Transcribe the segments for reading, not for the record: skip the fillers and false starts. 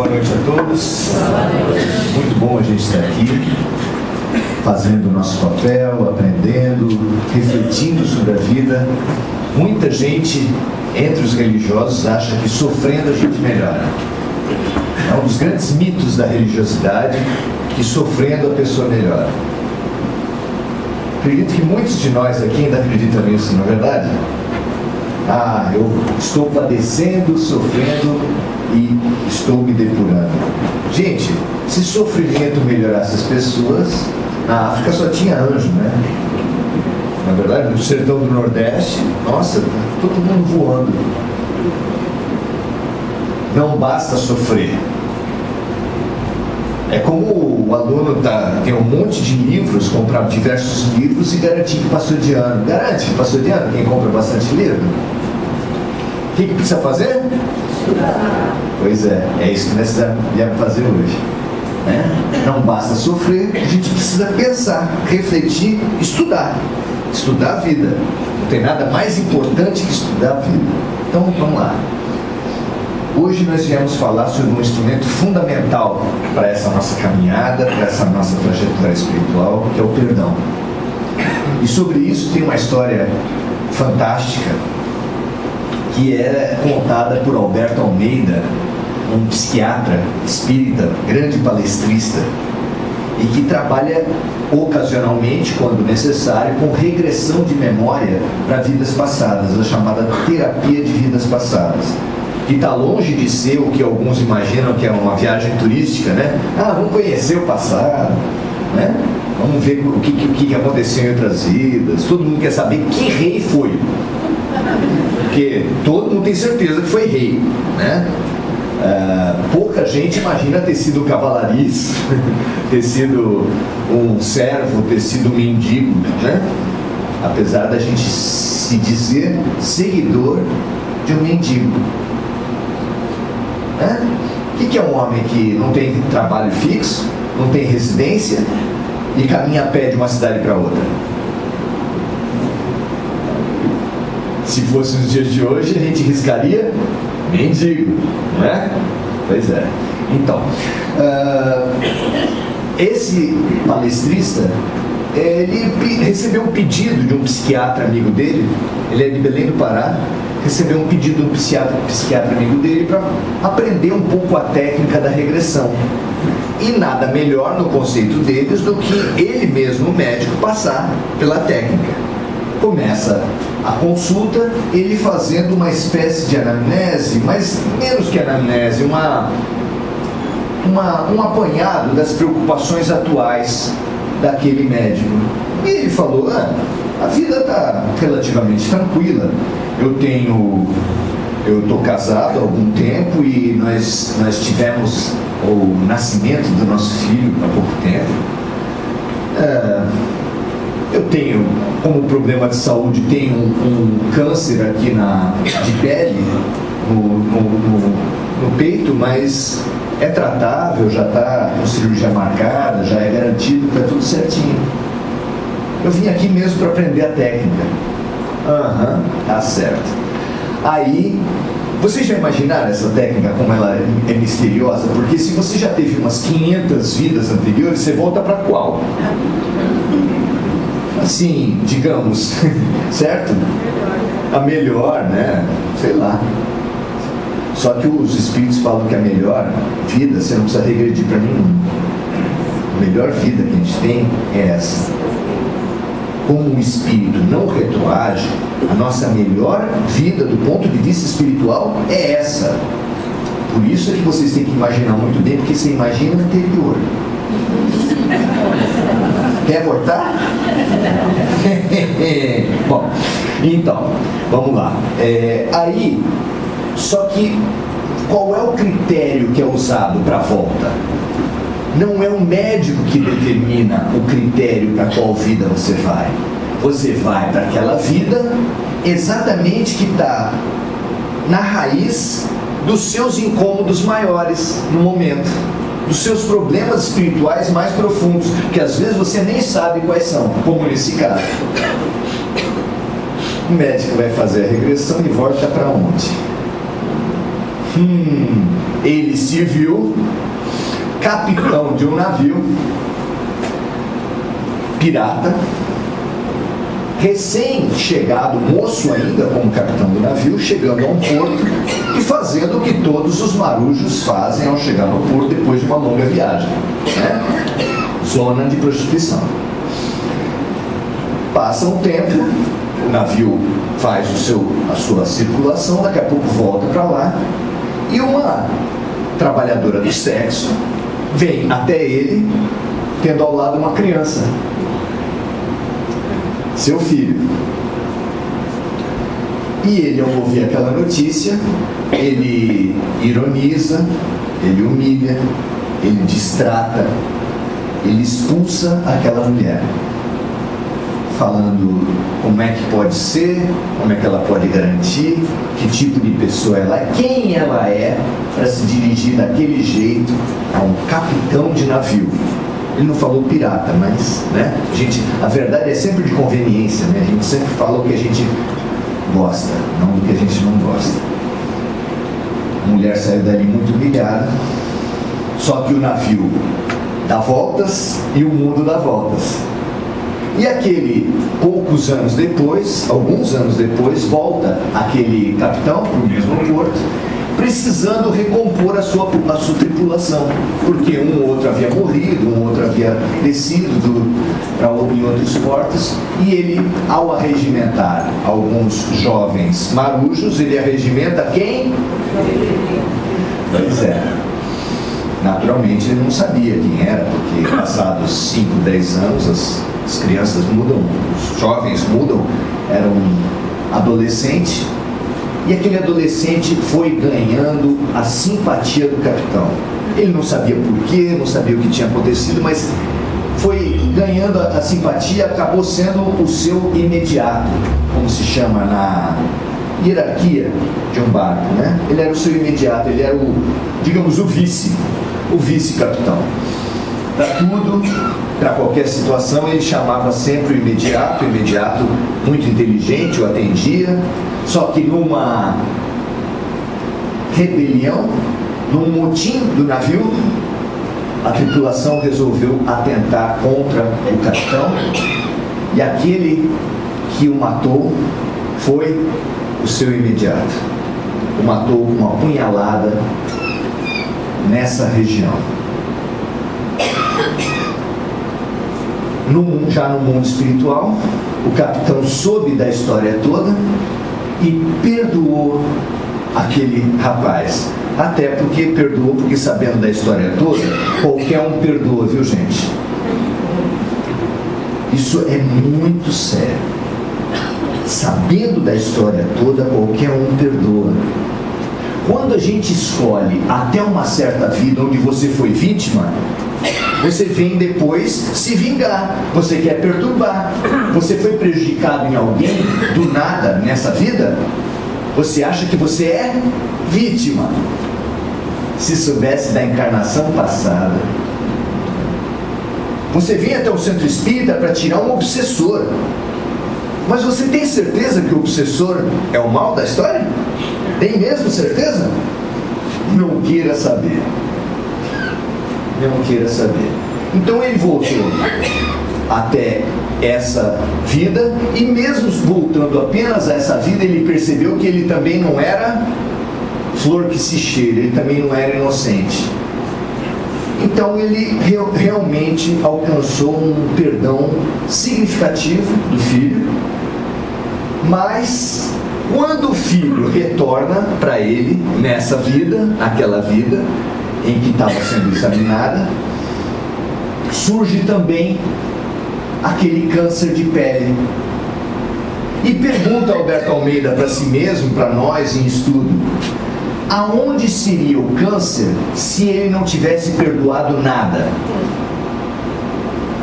noite a todos. Muito bom a gente estar aqui, fazendo o nosso papel, aprendendo, refletindo sobre a vida. Muita gente, entre os religiosos, acha que sofrendo a gente melhora. É um dos grandes mitos da religiosidade, que sofrendo a pessoa melhora. Acredito que muitos de nós aqui ainda acreditam nisso, não é verdade? Eu estou padecendo, sofrendo e estou me depurando. Gente, se sofrimento melhorasse as pessoas, na África só tinha anjo, né? Na verdade, no sertão do Nordeste, nossa, todo mundo voando. Não basta sofrer. É como o aluno tem um monte de livros, comprar diversos livros e garantir que passou de ano. Garante que passou de ano quem compra bastante livro? O que precisa fazer? Estudar. Pois é isso que nós viemos fazer hoje. Não basta sofrer, a gente precisa pensar, refletir, estudar. Estudar a vida. Não tem nada mais importante que estudar a vida. Então vamos lá. Hoje nós viemos falar sobre um instrumento fundamental para essa nossa caminhada, para essa nossa trajetória espiritual, que é o perdão. E sobre isso tem uma história fantástica, que é contada por Alberto Almeida, um psiquiatra espírita, grande palestrista, e que trabalha ocasionalmente, quando necessário, com regressão de memória para vidas passadas, a chamada terapia de vidas passadas. Que está longe de ser o que alguns imaginam que é uma viagem turística, né? Vamos conhecer o passado, né? Vamos ver o que aconteceu em outras vidas. Todo mundo quer saber que rei foi. Porque todo mundo tem certeza que foi rei, né? Pouca gente imagina ter sido cavalariço, ter sido um servo, ter sido um mendigo, né? Apesar da gente se dizer seguidor de um mendigo. O que é um homem que não tem trabalho fixo, não tem residência e caminha a pé de uma cidade para outra? Se fosse nos dias de hoje, a gente riscaria mendigo, não é? Pois é. Então, esse palestrista, ele recebeu um pedido de um psiquiatra amigo dele, ele é de Belém do Pará, recebeu um pedido de um psiquiatra amigo dele para aprender um pouco a técnica da regressão. E nada melhor no conceito deles do que ele mesmo, o médico, passar pela técnica. Começa a consulta, ele fazendo uma espécie de anamnese, mas menos que anamnese, um apanhado das preocupações atuais daquele médico. E ele falou, a vida está relativamente tranquila. Eu estou casado há algum tempo e nós tivemos o nascimento do nosso filho há pouco tempo. Eu tenho, como problema de saúde, tenho um câncer aqui de pele, no peito, mas é tratável, já está com cirurgia marcada, já é garantido, está tudo certinho. Eu vim aqui mesmo para aprender a técnica. Tá certo. Aí, vocês já imaginaram essa técnica, como ela é misteriosa? Porque se você já teve umas 500 vidas anteriores, você volta para qual? Assim, digamos, certo? A melhor, né? Sei lá. Só que os espíritos falam que a melhor vida, você não precisa regredir para nenhum. A melhor vida que a gente tem é essa. Como o espírito não retroage, a nossa melhor vida do ponto de vista espiritual é essa. Por isso é que vocês têm que imaginar muito bem, porque você imagina o anterior. Quer voltar? Bom, então, vamos lá. Só que qual é o critério que é usado para a volta? Não é o médico que determina o critério para qual vida você vai. Você vai para aquela vida exatamente que está na raiz dos seus incômodos maiores no momento, dos seus problemas espirituais mais profundos, que às vezes você nem sabe quais são, como nesse caso. O médico vai fazer a regressão e volta para onde? ele se viu capitão de um navio pirata, recém-chegado, moço ainda como capitão do navio, chegando a um porto e fazendo o que todos os marujos fazem ao chegar no porto depois de uma longa viagem, né? Zona de prostituição. Passa um tempo, o navio faz a sua circulação, daqui a pouco volta para lá, e uma trabalhadora do sexo vem até ele, tendo ao lado uma criança, seu filho. E ele, ao ouvir aquela notícia, ele ironiza, ele humilha, ele distrata, ele expulsa aquela mulher, falando como é que pode ser, como é que ela pode garantir, que tipo de pessoa ela é, quem ela é para se dirigir daquele jeito a um capitão de navio. Ele não falou pirata, mas, né, a verdade é sempre de conveniência, né? A gente sempre fala o que a gente gosta, não do que a gente não gosta. A mulher saiu dali muito humilhada, só que o navio dá voltas e o mundo dá voltas. E alguns anos depois, volta aquele capitão para o mesmo porto, precisando recompor a sua tripulação, porque um ou outro havia morrido, um outro havia descido em outros portos, e ele, ao arregimentar alguns jovens marujos, ele arregimenta quem? Pois é. Naturalmente ele não sabia quem era, porque passados 5, 10 anos as crianças mudam, os jovens mudam, era um adolescente, e aquele adolescente foi ganhando a simpatia do capitão. Ele não sabia porquê, não sabia o que tinha acontecido, mas foi ganhando a simpatia, acabou sendo o seu imediato, como se chama na hierarquia de um barco, né? Ele era o seu imediato, ele era o vice-capitão. Para tudo, para qualquer situação, ele chamava sempre o imediato muito inteligente, o atendia, só que numa rebelião, num motim do navio, a tripulação resolveu atentar contra o capitão, e aquele que o matou foi o seu imediato. O matou com uma punhalada nessa região. Já no mundo espiritual, o capitão soube da história toda e perdoou aquele rapaz. Até porque perdoou, porque sabendo da história toda, qualquer um perdoa, viu, gente? Isso é muito sério. Sabendo da história toda, qualquer um perdoa. Quando a gente escolhe até uma certa vida onde você foi vítima, você vem depois se vingar, você quer perturbar. Você foi prejudicado em alguém do nada nessa vida, você acha que você é vítima. Se soubesse da encarnação passada, você vem até o centro espírita para tirar um obsessor, mas você tem certeza que o obsessor é o mal da história? Tem mesmo certeza? Não queira saber. Não queira saber. Então ele voltou até essa vida, e mesmo voltando apenas a essa vida, ele percebeu que ele também não era flor que se cheira, ele também não era inocente. Então ele realmente alcançou um perdão significativo do filho, mas quando o filho retorna para ele nessa vida, aquela vida em que estava sendo examinada, surge também aquele câncer de pele. E pergunta Alberto Almeida para si mesmo, para nós em estudo: aonde seria o câncer se ele não tivesse perdoado nada?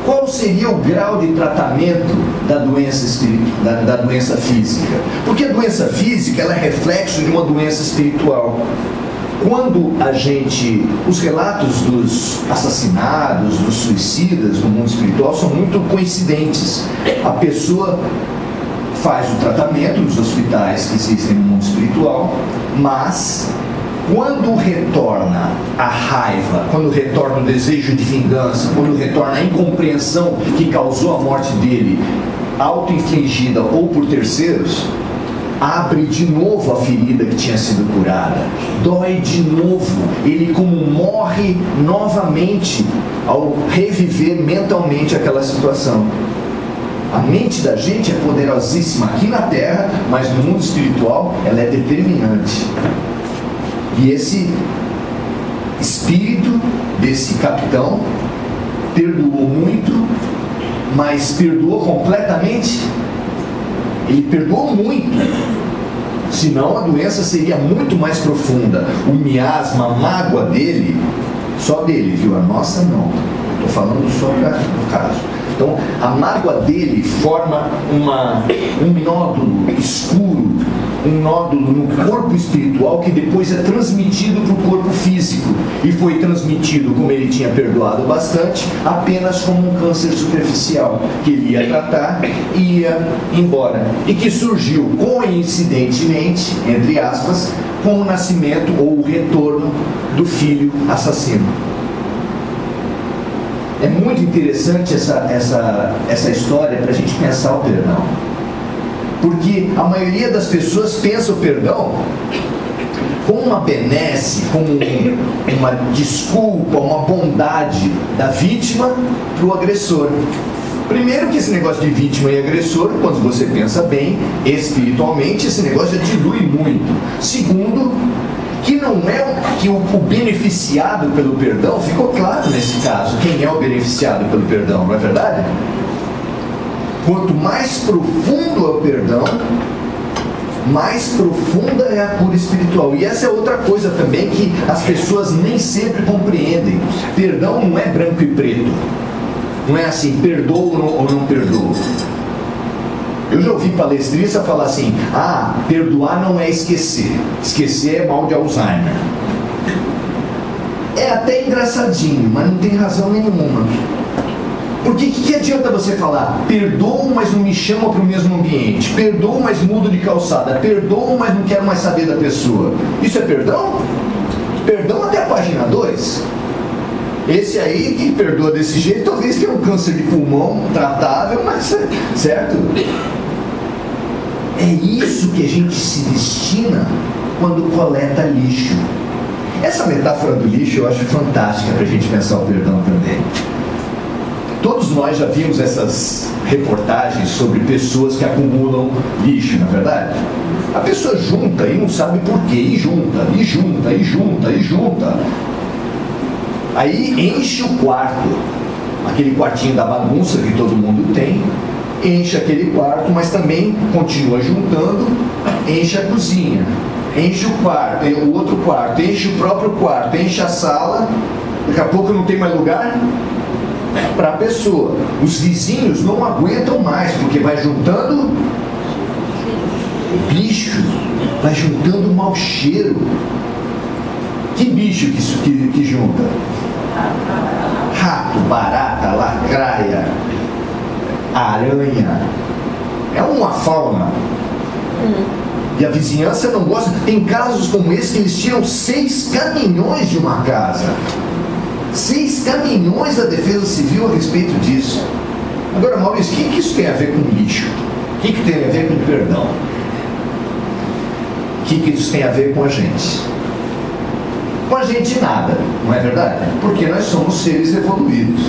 Qual seria o grau de tratamento da doença física? Porque a doença física ela é reflexo de uma doença espiritual. Quando os relatos dos assassinados, dos suicidas no mundo espiritual são muito coincidentes. A pessoa faz o tratamento nos hospitais que existem no mundo espiritual, mas Quando retorna a raiva, quando retorna o desejo de vingança, quando retorna a incompreensão que causou a morte dele, auto-infligida ou por terceiros, abre de novo a ferida que tinha sido curada, dói de novo, ele como morre novamente ao reviver mentalmente aquela situação. A mente da gente é poderosíssima aqui na Terra, mas no mundo espiritual ela é determinante. E esse espírito desse capitão perdoou muito, mas perdoou completamente? Ele perdoou muito, senão a doença seria muito mais profunda. O miasma, a mágoa dele, só dele, viu? A nossa não. Estou falando só no caso. Então, a mágoa dele forma um nódulo escuro, um nódulo no corpo espiritual que depois é transmitido para o corpo físico. E foi transmitido, como ele tinha perdoado bastante, apenas como um câncer superficial, que ele ia tratar e ia embora. E que surgiu coincidentemente, entre aspas, com o nascimento ou o retorno do filho assassino. É muito interessante essa história para a gente pensar o perdão. Porque a maioria das pessoas pensa o perdão como uma benesse, como uma desculpa, uma bondade da vítima para o agressor. Primeiro que esse negócio de vítima e agressor, quando você pensa bem, espiritualmente, esse negócio já dilui muito. Segundo, que não é que o beneficiado pelo perdão, ficou claro nesse caso, quem é o beneficiado pelo perdão, não é verdade? Quanto mais profundo é o perdão, mais profunda é a cura espiritual. E essa é outra coisa também que as pessoas nem sempre compreendem. Perdão não é branco e preto. Não é assim, perdoo ou não perdoo. Eu já ouvi palestrista falar assim: perdoar não é esquecer. Esquecer é mal de Alzheimer. É até engraçadinho, mas não tem razão nenhuma. Porque que adianta você falar, perdoo, mas não me chama para o mesmo ambiente, perdoo, mas mudo de calçada, perdoo, mas não quero mais saber da pessoa. Isso é perdão? Perdão até a página 2. Esse aí que perdoa desse jeito, talvez tenha um câncer de pulmão tratável, mas certo? É isso que a gente se destina quando coleta lixo. Essa metáfora do lixo eu acho fantástica para a gente pensar o perdão também. Todos nós já vimos essas reportagens sobre pessoas que acumulam lixo, não é verdade? A pessoa junta e não sabe por quê, e junta, e junta, e junta, e junta. Aí enche o quarto, aquele quartinho da bagunça que todo mundo tem, enche aquele quarto, mas também continua juntando, enche a cozinha, enche o quarto, o outro quarto, enche o próprio quarto, enche a sala, daqui a pouco não tem mais lugar para a pessoa. Os vizinhos não aguentam mais, porque vai juntando bicho, vai juntando mau cheiro. Que bicho que junta? Rato, barata, lacraia, aranha. É uma fauna. E a vizinhança não gosta. Tem casos como esse que eles tiram 6 caminhões de uma casa. 6 caminhões da Defesa Civil a respeito disso. Agora, Maurício, o que isso tem a ver com lixo? O que tem a ver com perdão? O que isso tem a ver com a gente? Com a gente nada, não é verdade? Porque nós somos seres evoluídos.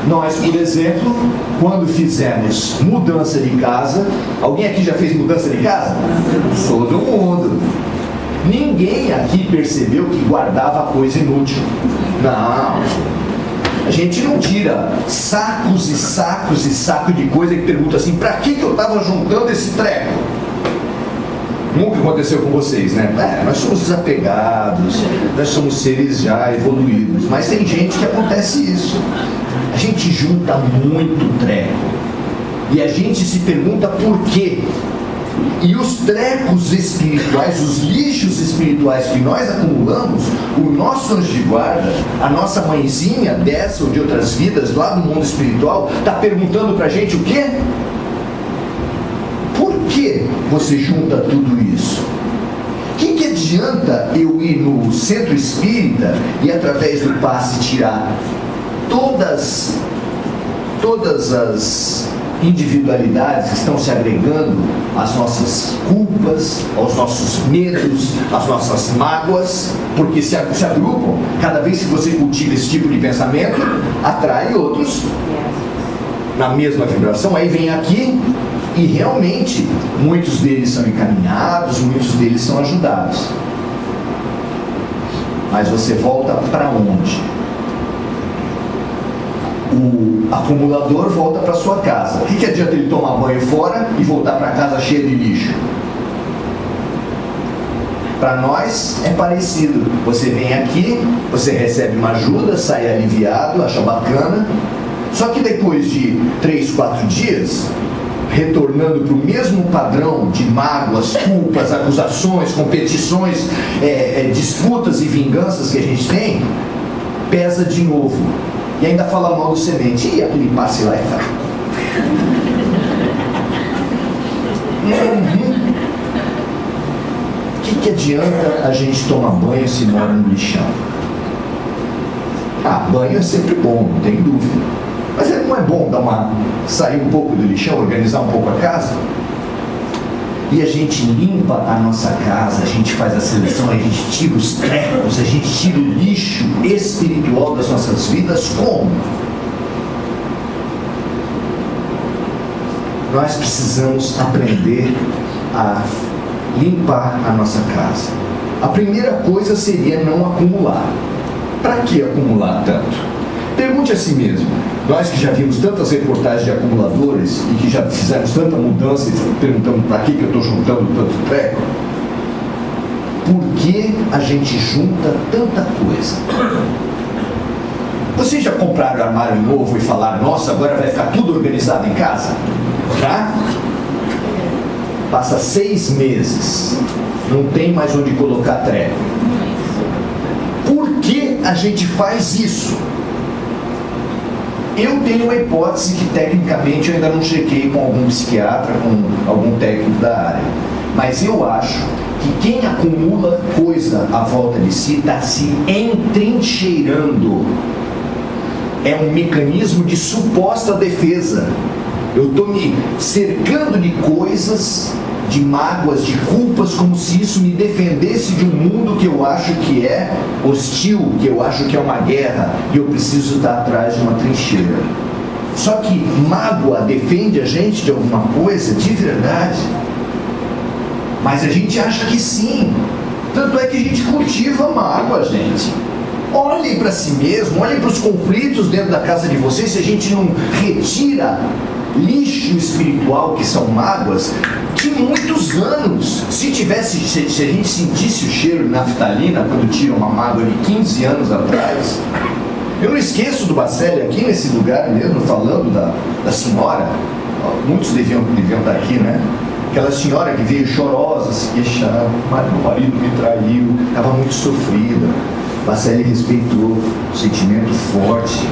Nós, por exemplo, quando fizemos mudança de casa, alguém aqui já fez mudança de casa? Todo mundo. Ninguém aqui percebeu que guardava coisa inútil. Não. A gente não tira sacos e sacos e sacos de coisa que pergunta assim, pra que eu estava juntando esse treco? Nunca aconteceu com vocês, né? Nós somos desapegados, nós somos seres já evoluídos, mas tem gente que acontece isso. A gente junta muito treco e a gente se pergunta por quê. E os trecos espirituais, os lixos espirituais que nós acumulamos, o nosso anjo de guarda, a nossa mãezinha dessa ou de outras vidas lá do mundo espiritual, está perguntando pra gente o quê? Por que você junta tudo isso? Que adianta eu ir no centro espírita e através do passe tirar todas as individualidades que estão se agregando às nossas culpas, aos nossos medos, às nossas mágoas, porque se agrupam. Cada vez que você cultiva esse tipo de pensamento, atrai outros na mesma vibração. Aí vem aqui e realmente muitos deles são encaminhados, muitos deles são ajudados. Mas você volta para onde? O acumulador volta para sua casa. O que adianta ele tomar banho fora e voltar para casa cheia de lixo? Para nós é parecido. Você vem aqui, você recebe uma ajuda, sai aliviado, acha bacana. Só que depois de 3, 4 dias, retornando para o mesmo padrão de mágoas, culpas, acusações, competições, disputas e vinganças que a gente tem, pesa de novo. E ainda fala mal do semente. E aquele passe lá é fraco. O que adianta a gente tomar banho se mora no lixão? Banho é sempre bom, não tem dúvida. Mas não é bom sair um pouco do lixão, organizar um pouco a casa? E a gente limpa a nossa casa, a gente faz a seleção, a gente tira os trecos, a gente tira o lixo espiritual das nossas vidas. Como? Nós precisamos aprender a limpar a nossa casa. A primeira coisa seria não acumular. Para que acumular tanto? Pergunte a si mesmo. Nós que já vimos tantas reportagens de acumuladores e que já fizemos tanta mudança e perguntamos para que eu estou juntando tanto treco, por que a gente junta tanta coisa? Vocês já compraram armário novo e falaram, nossa, agora vai ficar tudo organizado em casa? Já? Passa 6 meses, não tem mais onde colocar treco. Por que a gente faz isso? Eu tenho uma hipótese que tecnicamente eu ainda não chequei com algum psiquiatra, com algum técnico da área. Mas eu acho que quem acumula coisa à volta de si está se entrincheirando. É um mecanismo de suposta defesa. Eu estou me cercando de coisas, de mágoas, de culpas, como se isso me defendesse de um mundo que eu acho que é hostil, que eu acho que é uma guerra, e eu preciso estar atrás de uma trincheira. Só que mágoa defende a gente de alguma coisa de verdade? Mas a gente acha que sim. Tanto é que a gente cultiva mágoa, gente. Olhem para si mesmo, olhem para os conflitos dentro da casa de vocês. Se a gente não retira lixo espiritual, que são mágoas, de muitos anos. Se a gente sentisse o cheiro de naftalina quando tira uma mágoa de 15 anos atrás. Eu não esqueço do Bacelli aqui nesse lugar mesmo, falando da senhora. Muitos deviam estar aqui, né? Aquela senhora que veio chorosa, se queixando, mas meu marido me traiu, estava muito sofrida. Bacelli respeitou, um sentimento forte.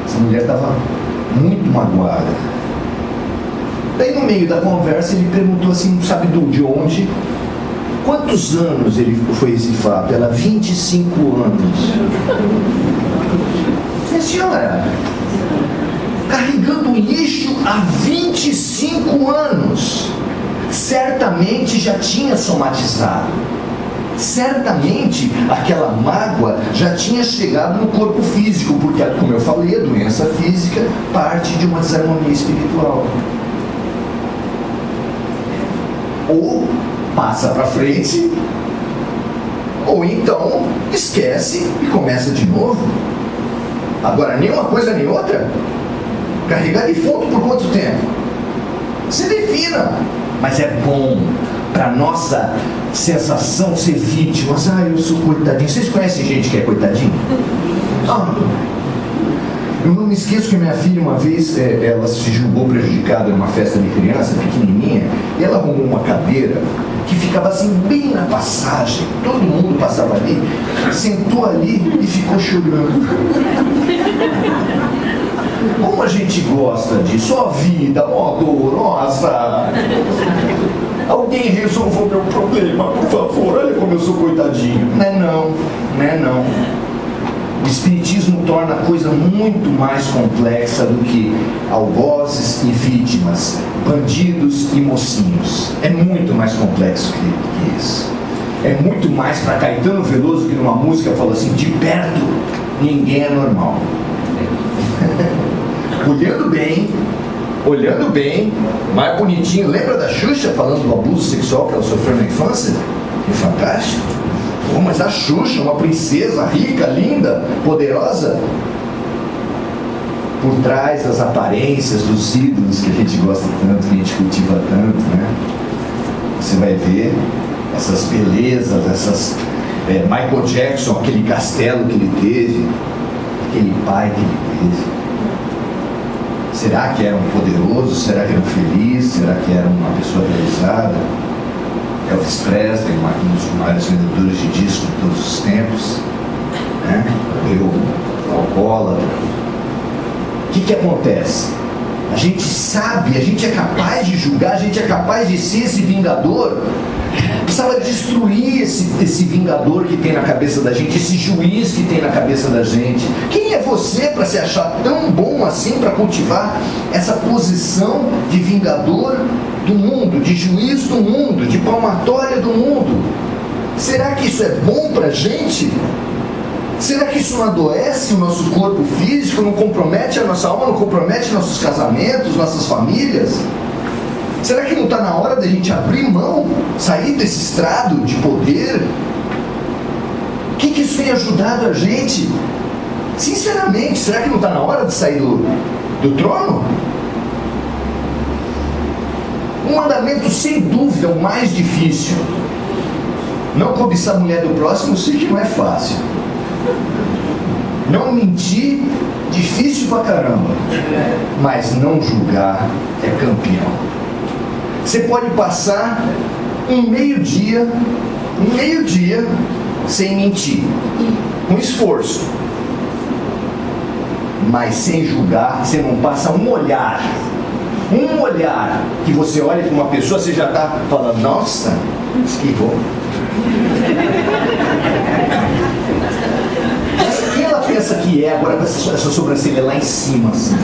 Essa mulher estava muito magoada. Daí no meio da conversa ele perguntou assim, não sabe de onde, quantos anos ele foi esse fato? Ela, 25 anos. E a senhora, carregando lixo há 25 anos, certamente já tinha somatizado. Certamente aquela mágoa já tinha chegado no corpo físico, porque, como eu falei, a doença física parte de uma desarmonia espiritual. Ou passa para frente, ou então esquece e começa de novo. Agora, nem uma coisa nem outra. Carregar defunto por quanto tempo? Se defina. Mas é bom para nossa sensação ser vítima. Eu sou coitadinho. Vocês conhecem gente que é coitadinho? Eu não me esqueço que minha filha uma vez, ela se julgou prejudicada numa festa de criança, pequenininha, e ela arrumou uma cadeira que ficava assim bem na passagem, todo mundo passava ali, sentou ali e ficou chorando. Como a gente gosta disso, ó vida, ó dor, ó azar. Alguém resolva o meu problema, por favor. Olha como eu sou coitadinho. Não é não. O Espiritismo torna a coisa muito mais complexa do que algozes e vítimas, bandidos e mocinhos. É muito mais complexo que isso. É muito mais para Caetano Veloso, que numa música fala assim: de perto ninguém é normal. Olhando bem, mais bonitinho. Lembra da Xuxa falando do abuso sexual que ela sofreu na infância? Que fantástico. Mas a Xuxa, uma princesa rica, linda, poderosa, por trás das aparências dos ídolos que a gente gosta tanto, que a gente cultiva tanto, né? Você vai ver essas belezas, Michael Jackson, aquele castelo que ele teve, aquele pai que ele teve. Será que era um poderoso? Será que era um feliz? Será que era uma pessoa realizada? Elvis Presley, um dos maiores vendedores de disco de todos os tempos, né? Eu, alcoólatra. O que acontece? A gente sabe, a gente é capaz de julgar, a gente é capaz de ser esse vingador. Precisava destruir esse vingador que tem na cabeça da gente, esse juiz que tem na cabeça da gente. Quem é você para se achar tão bom assim, para cultivar essa posição de vingador do mundo, de juiz do mundo, de palmatória do mundo? Será que isso é bom para a gente? Será que isso não adoece o nosso corpo físico, não compromete a nossa alma, não compromete nossos casamentos, nossas famílias? Será que não está na hora da gente abrir mão, sair desse estrado de poder? O que isso tem ajudado a gente? Sinceramente, será que não está na hora de sair do trono? Um mandamento, sem dúvida, o mais difícil. Não cobiçar a mulher do próximo, sei que não é fácil. Não mentir, difícil pra caramba. Mas não julgar é campeão. Você pode passar um meio dia sem mentir, um esforço, mas sem julgar. Você não passa um olhar que você olha para uma pessoa, você já está falando: nossa, esquivou. Quem ela pensa que é agora com essa sobrancelha lá em cima assim?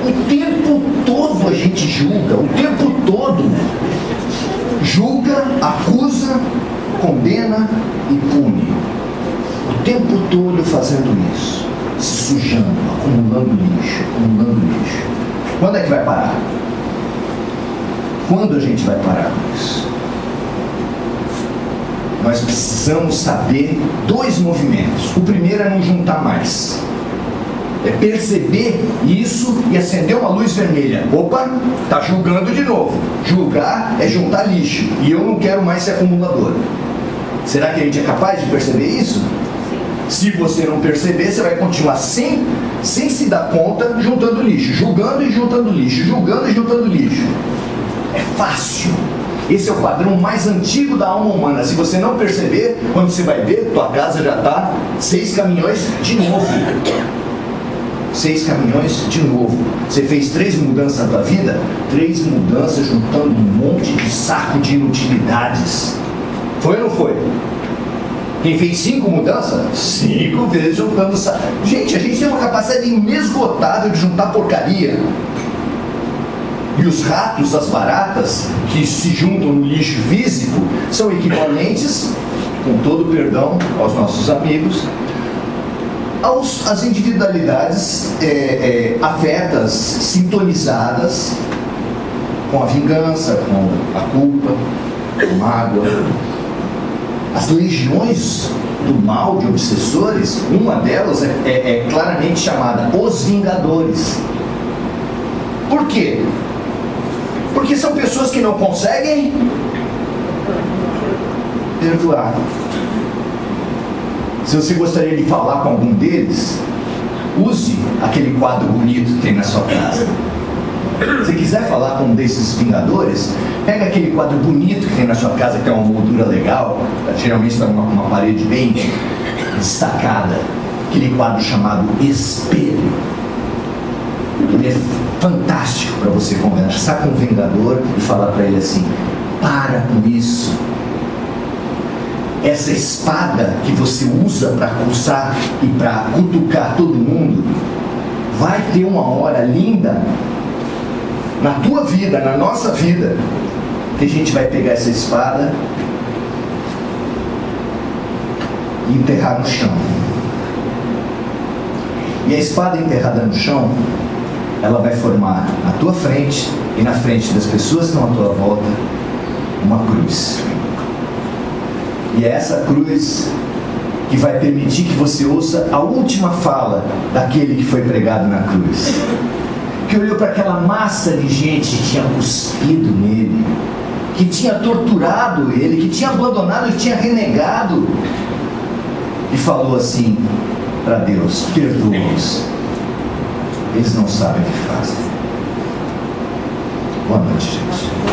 O tempo todo a gente julga, o tempo todo julga, acusa, condena e pune. O tempo todo fazendo isso, se sujando, acumulando lixo. Quando é que vai parar? Quando a gente vai parar com isso? Nós precisamos saber dois movimentos. O primeiro é não juntar mais. É perceber isso e acender uma luz vermelha. Opa, está julgando de novo. Julgar é juntar lixo. E eu não quero mais ser acumulador. Será que a gente é capaz de perceber isso? Se você não perceber, você vai continuar sem se dar conta, juntando lixo. Julgando e juntando lixo. Julgando e juntando lixo. É fácil. Esse é o padrão mais antigo da alma humana. Se você não perceber, quando você vai ver, tua casa já está 6 caminhões de novo. 6 caminhões de novo. Você fez 3 mudanças na tua vida? 3 mudanças juntando um monte de saco de inutilidades. Foi ou não foi? Quem fez 5 mudanças? 5 vezes juntando saco. Gente, a gente tem uma capacidade inesgotável de juntar porcaria. E os ratos, as baratas, que se juntam no lixo físico, são equivalentes, com todo o perdão aos nossos amigos, às individualidades afetas, sintonizadas com a vingança, com a culpa, com a mágoa. As legiões do mal de obsessores, uma delas é claramente chamada Os Vingadores. Por quê? Porque são pessoas que não conseguem perdoar. Se você gostaria de falar com algum deles, use aquele quadro bonito que tem na sua casa. Se quiser falar com um desses vingadores, pega aquele quadro bonito que tem na sua casa, que tem uma moldura legal, geralmente está numa parede bem destacada, aquele quadro chamado espelho. Ele é fantástico para você conversar com o vingador e falar para ele assim: para com isso. Essa espada que você usa para coçar e para cutucar todo mundo, vai ter uma hora linda na tua vida, na nossa vida, que a gente vai pegar essa espada e enterrar no chão. E a espada enterrada no chão, ela vai formar na tua frente e na frente das pessoas que estão à tua volta uma cruz. E é essa cruz que vai permitir que você ouça a última fala daquele que foi pregado na cruz, que olhou para aquela massa de gente que tinha cuspido nele, que tinha torturado ele, que tinha abandonado, que tinha renegado, e falou assim para Deus: perdoa-os, eles não sabem o que fazem. Boa noite, gente.